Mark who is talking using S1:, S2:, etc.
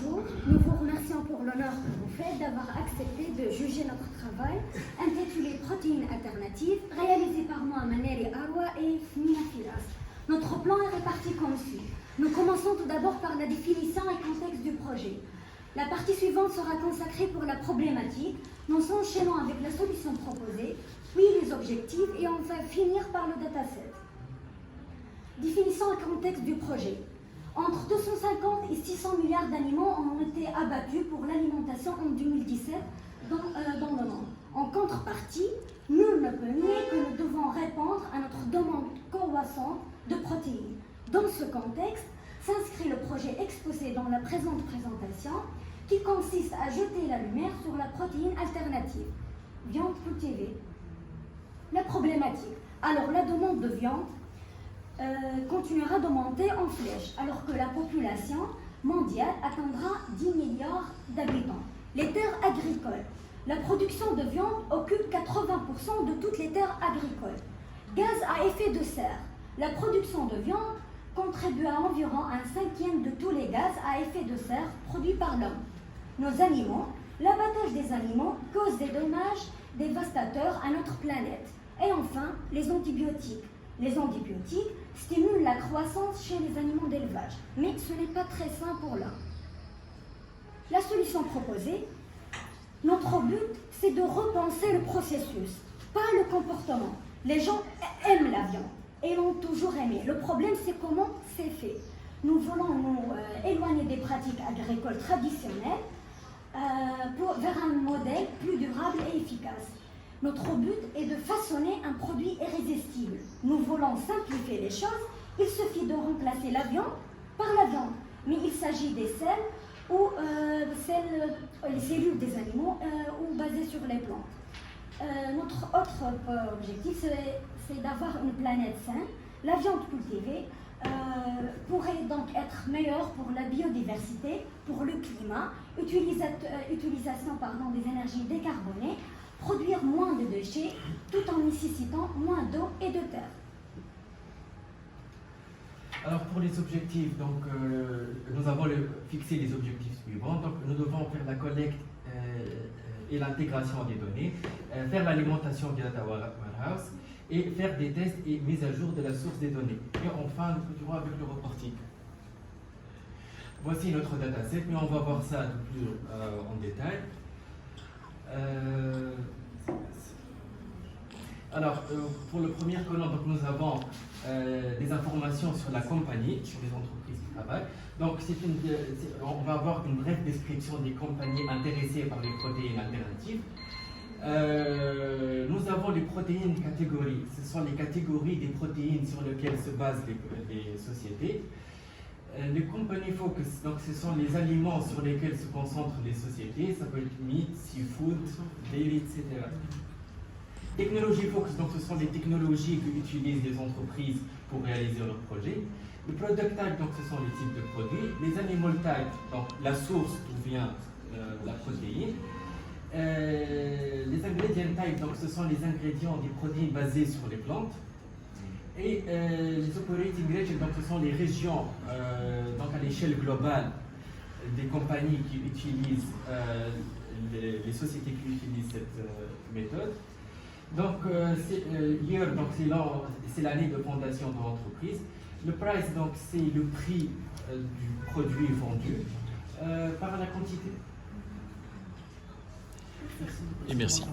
S1: Bonjour, nous vous remercions pour l'honneur que vous faites d'avoir accepté de juger notre travail intitulé Protéines alternatives, réalisé par moi, Maneri Arwa et Fnina Firas. Notre plan est réparti comme suit. Nous commençons tout d'abord par la définition et contexte du projet. La partie suivante sera consacrée pour la problématique. Nous enchaînons avec la solution proposée, puis les objectifs et on va finir par le dataset. Définition et contexte du projet. Entre 250 et 600 milliards d'aliments ont été abattus pour l'alimentation en 2017 dans le monde. En contrepartie, nul ne peut nier que nous devons répondre à notre demande croissante de protéines. Dans ce contexte, s'inscrit le projet exposé dans la présente présentation qui consiste à jeter la lumière sur la protéine alternative, viande cultivée. La problématique. Alors, la demande de viande continuera d'augmenter en flèche, alors que la population mondiale atteindra 10 milliards d'habitants. Les terres agricoles. La production de viande occupe 80% de toutes les terres agricoles. Gaz à effet de serre. La production de viande contribue à environ un cinquième de tous les gaz à effet de serre produits par l'homme. Nos animaux. L'abattage des animaux cause des dommages dévastateurs à notre planète. Et enfin, les antibiotiques. Les antibiotiques stimulent la croissance chez les animaux d'élevage, mais ce n'est pas très sain pour l'homme. La solution proposée, notre but, c'est de repenser le processus, pas le comportement. Les gens aiment la viande et l'ont toujours aimé. Le problème, c'est comment c'est fait. Nous voulons nous éloigner des pratiques agricoles traditionnelles vers un modèle plus durable et efficace. Notre but est de façonner un produit irrésistible. Nous voulons simplifier les choses. Il suffit de remplacer la viande par la viande. Mais il s'agit des selles ou les cellules des animaux ou basées sur les plantes. Notre autre objectif, c'est d'avoir une planète saine. La viande cultivée pourrait donc être meilleure pour la biodiversité, pour le climat, utilisation des énergies décarbonées, produire moins de déchets tout en nécessitant moins d'eau et de terre.
S2: Alors pour les objectifs, donc, nous avons fixé les objectifs suivants. Donc nous devons faire la collecte et l'intégration des données, faire l'alimentation du data warehouse et faire des tests et mise à jour de la source des données. Et enfin, nous continuons avec le reporting. Voici notre dataset, mais on va voir ça un peu plus en détail. Alors, pour le premier colonne, donc, nous avons des informations sur la compagnie, sur les entreprises qui travaillent. Donc, on va avoir une brève description des compagnies intéressées par les protéines alternatives. Nous avons les protéines catégories. Ce sont les catégories des protéines sur lesquelles se basent les sociétés. Les compagnies focus, donc ce sont les aliments sur lesquels se concentrent les sociétés, ça peut être meat, seafood, dairy, etc. Technologie focus, donc ce sont les technologies qu'utilisent les entreprises pour réaliser leurs projets. Le product type, donc ce sont les types de produits. Les animal type, donc la source d'où vient la protéine. Les ingredient type, donc ce sont les ingrédients des protéines basés sur les plantes. Et les operating regions, donc ce sont les régions donc à l'échelle globale des compagnies qui utilisent, les sociétés qui utilisent cette méthode. Donc, year, donc c'est l'année de fondation de l'entreprise. Le price, donc c'est le prix du produit vendu par la quantité.
S3: Et merci.